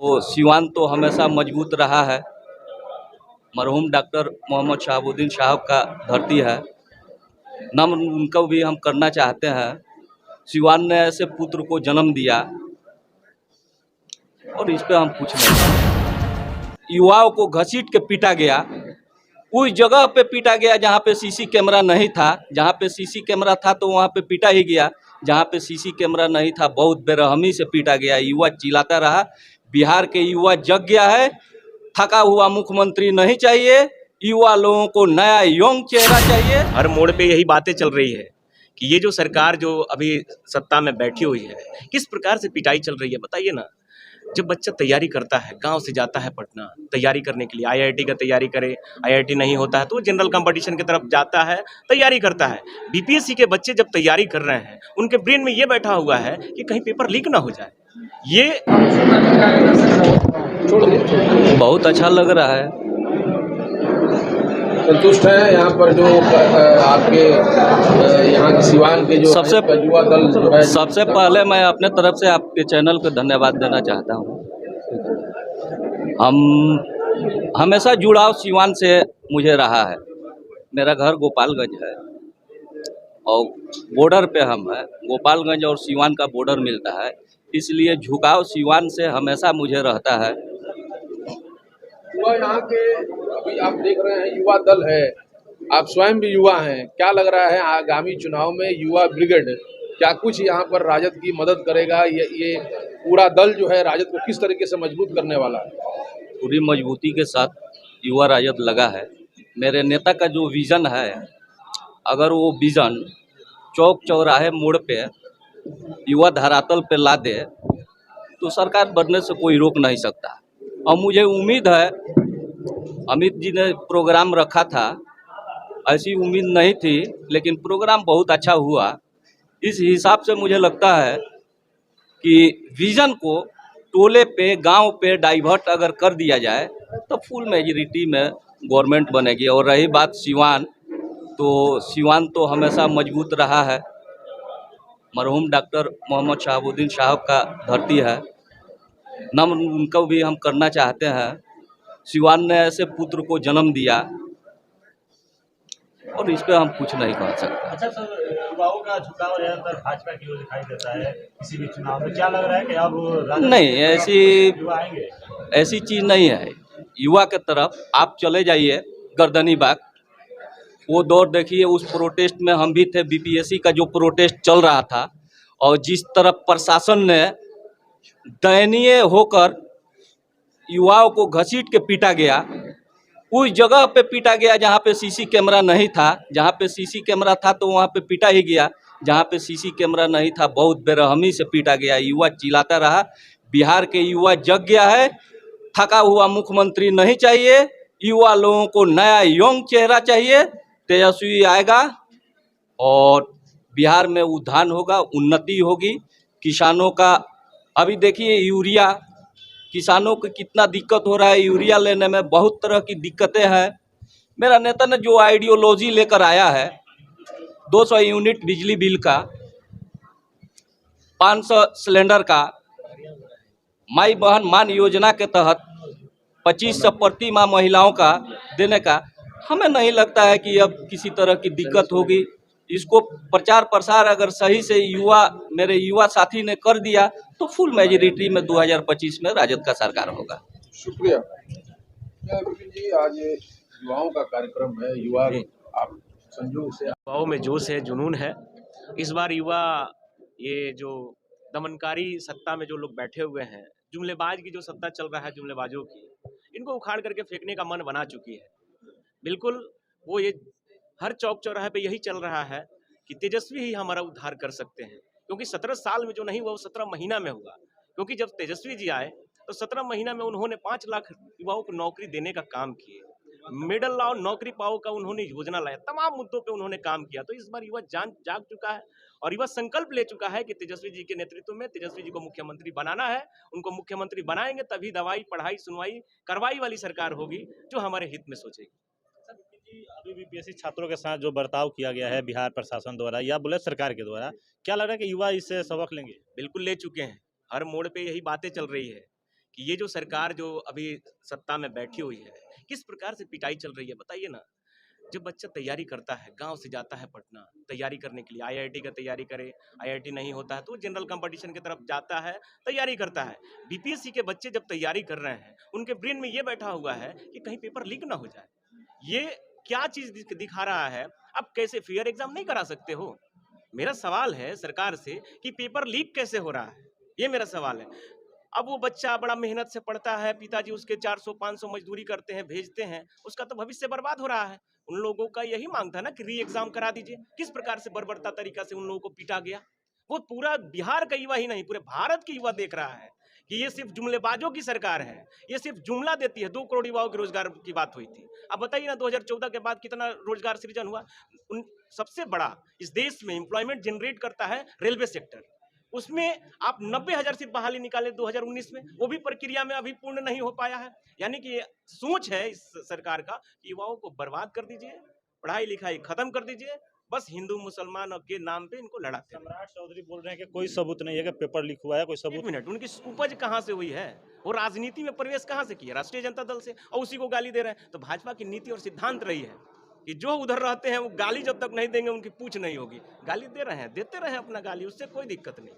वो सिवान तो हमेशा मजबूत रहा है। मरहूम डॉक्टर मोहम्मद शहाबुद्दीन साहब का धरती है। नम्र उनको भी हम करना चाहते हैं। सिवान ने ऐसे पुत्र को जन्म दिया और इस पे हम कुछ नहीं। युवाओं को घसीट के पीटा गया, उस जगह पे पीटा गया जहाँ पे सीसी कैमरा नहीं था। जहाँ पे सीसी कैमरा था तो वहाँ पे पीटा ही गया, जहाँ पे सीसी कैमरा नहीं था बहुत बेरहमी से पीटा गया। युवा चिल्लाता रहा। बिहार के युवा जग गया है। थका हुआ मुख्यमंत्री नहीं चाहिए, युवा लोगों को नया यंग चेहरा चाहिए। हर मोड़ पे यही बातें चल रही है कि ये जो सरकार जो अभी सत्ता में बैठी हुई है, किस प्रकार से पिटाई चल रही है बताइए ना। जब बच्चा तैयारी करता है, गांव से जाता है पटना तैयारी करने के लिए, आईआईटी का तैयारी करे, आईआईटी नहीं होता है तो वो जनरल कंपटीशन की तरफ जाता है, तैयारी करता है। बीपीएससी के बच्चे जब तैयारी कर रहे हैं, उनके ब्रेन में ये बैठा हुआ है कि कहीं पेपर लीक ना हो जाए। ये बहुत अच्छा लग रहा है। संतुष्ट है यहाँ पर जो आपके यहाँ के सिवान के जो युवा दल जो है। सबसे पहले मैं अपने तरफ से आपके चैनल को धन्यवाद देना चाहता हूँ। हम हमेशा जुड़ाव सिवान से मुझे रहा है। मेरा घर गोपालगंज है और बॉर्डर पे हम हैं। गोपालगंज और सिवान का बॉर्डर मिलता है, इसलिए झुकाव सिवान से हमेशा मुझे रहता है। युवा यहाँ के अभी आप देख रहे हैं युवा दल है, आप स्वयं भी युवा हैं, क्या लग रहा है आगामी चुनाव में युवा ब्रिगेड क्या कुछ यहाँ पर राजद की मदद करेगा? ये पूरा दल जो है राजद को किस तरीके से मजबूत करने वाला है? पूरी मजबूती के साथ युवा राजद लगा है। मेरे नेता का जो विज़न है, अगर वो विज़न चौक चौराहे मोड़ पे युवा धरातल पे ला दे तो सरकार बनने से कोई रोक नहीं सकता। और मुझे उम्मीद है, अमित जी ने प्रोग्राम रखा था, ऐसी उम्मीद नहीं थी, लेकिन प्रोग्राम बहुत अच्छा हुआ। इस हिसाब से मुझे लगता है कि विज़न को टोले पे गांव पे डाइवर्ट अगर कर दिया जाए तो फुल मेजॉरिटी में गवर्नमेंट बनेगी। और रही बात सिवान, तो सिवान तो हमेशा मजबूत रहा है। मरहूम डॉक्टर मोहम्मद शहाबुद्दीन साहब का धरती है। नम्र उनको भी हम करना चाहते हैं। सिवान ने ऐसे पुत्र को जन्म दिया और इस पे हम कुछ नहीं कह सकते। अच्छा सर, युवाओं का झुकाव ज़्यादातर भाजपा की ओर दिखाई देता है किसी भी चुनाव में। क्या लग रहा है कि अब नहीं, युवा आएंगे? ऐसी चीज़ नहीं है। युवा के तरफ आप चले जाइए गर्दनी बाग, वो दौर देखिए। उस प्रोटेस्ट में हम भी थे। बीपीएससी का जो प्रोटेस्ट चल रहा था और जिस तरफ प्रशासन ने दयनीय होकर युवाओं को घसीट के पीटा गया, उस जगह पे पीटा गया जहाँ पे सीसी कैमरा नहीं था। जहाँ पे सीसी कैमरा था तो वहाँ पे पीटा ही गया, जहाँ पे सीसी कैमरा नहीं था बहुत बेरहमी से पीटा गया। युवा चिल्लाता रहा। बिहार के युवा जग गया है। थका हुआ मुख्यमंत्री नहीं चाहिए, युवा लोगों को नया यंग चेहरा चाहिए। तेजस्वी आएगा और बिहार में उत्थान होगा, उन्नति होगी। किसानों का अभी देखिए यूरिया, किसानों को कितना दिक्कत हो रहा है यूरिया लेने में, बहुत तरह की दिक्कतें हैं। मेरा नेता ने जो आइडियोलॉजी लेकर आया है, 200 यूनिट बिजली बिल का, 500 सिलेंडर का, माई बहन मान योजना के तहत 2500 प्रति माह महिलाओं का देने का, हमें नहीं लगता है कि अब किसी तरह की दिक्कत होगी। इसको प्रचार प्रसार अगर सही से मेरे युवा साथी ने कर दिया तो फुल मेजॉरिटी में 2025 में राजद का सरकार होगा। शुक्रिया विपिन जी। आज युवाओं का कार्यक्रम है, युवा आप संयोग से युवाओं में जोश है, जुनून है। इस बार युवा ये जो दमनकारी सत्ता में जो लोग बैठे हुए हैं, जुमलेबाज की जो सत्ता चल रहा है, जुमलेबाजों की, इनको उखाड़ करके फेंकने का मन बना चुकी है। बिल्कुल वो ये हर चौक चौराहे पे यही चल रहा है कि तेजस्वी ही हमारा उद्धार कर सकते हैं, क्योंकि 17 साल में जो नहीं हुआ वो 17 महीना में हुआ। क्योंकि जब तेजस्वी जी आए तो 17 महीना में उन्होंने 5 लाख युवाओं को नौकरी देने का काम किए। मिडिल लाओ नौकरी पाओ का उन्होंने योजना लाया, तमाम मुद्दों पे उन्होंने काम किया। तो इस बार युवा जाग चुका है और युवा संकल्प ले चुका है कि तेजस्वी जी के नेतृत्व में तेजस्वी जी को मुख्यमंत्री बनाना है। उनको मुख्यमंत्री बनाएंगे तभी दवाई पढ़ाई सुनवाई कार्रवाई वाली सरकार होगी जो हमारे हित में सोचेगी। अभी बीपीएससी छात्रों के साथ जो बर्ताव किया गया है बिहार प्रशासन द्वारा या बुलेट सरकार के द्वारा, क्या लग रहा है कि युवा इससे सबक लेंगे? बिल्कुल ले चुके हैं। हर मोड़ पे यही बातें चल रही है कि ये जो सरकार जो अभी सत्ता में बैठी हुई है, किस प्रकार से पिटाई चल रही है बताइए ना। जब बच्चा तैयारी करता है, गांव से जाता है पटना तैयारी करने के लिए, आईआईटी का तैयारी करे, आईआईटी नहीं होता है तो जनरल कंपटीशन की तरफ जाता है, तैयारी करता है। बीपीएससी के बच्चे जब तैयारी कर रहे हैं, उनके ब्रेन में ये बैठा हुआ है कि कहीं पेपर लीक ना हो जाए। ये क्या चीज दिखा रहा है? अब कैसे फेयर एग्जाम नहीं करा सकते हो? मेरा सवाल है सरकार से कि पेपर लीक कैसे हो रहा है, ये मेरा सवाल है। अब वो बच्चा बड़ा मेहनत से पढ़ता है, पिताजी उसके 400-500 मजदूरी करते हैं, भेजते हैं, उसका तो भविष्य बर्बाद हो रहा है। उन लोगों का यही मांग था ना कि री एग्जाम करा दीजिए। किस प्रकार से बर्बरता तरीका से उन लोगों को पीटा गया। वो पूरा बिहार का युवा ही नहीं, पूरे भारत की युवा देख रहा है कि ये सिर्फ जुमलेबाजों की सरकार है, ये सिर्फ जुमला देती है। 2 करोड़ युवाओं के रोजगार की बात हुई थी। अब बताइए ना 2014 के बाद कितना रोजगार सृजन हुआ। सबसे बड़ा इस देश में एम्प्लॉयमेंट जनरेट करता है रेलवे सेक्टर, उसमें आप 90,000 सीट बहाली निकाले 2019 में, वो भी प्रक्रिया में अभी पूर्ण नहीं हो पाया है। यानी कि ये सोच है इस सरकार का कि युवाओं को बर्बाद कर दीजिए, पढ़ाई लिखाई खत्म कर दीजिए, बस हिंदू मुसलमान के नाम पे इनको लड़ाते हैं। सम्राट चौधरी बोल रहे हैं कि कोई सबूत नहीं है कि पेपर लीक हुआ है, कोई एक सबूत। मिनट, उनकी उपज कहाँ से हुई है? वो राजनीति में प्रवेश कहाँ से किया? राष्ट्रीय जनता दल से, और उसी को गाली दे रहे हैं। तो भाजपा की नीति और सिद्धांत रही है कि जो उधर रहते हैं वो गाली जब तक नहीं देंगे उनकी पूछ नहीं होगी। गाली दे रहे हैं, देते रहे अपना गाली, उससे कोई दिक्कत नहीं।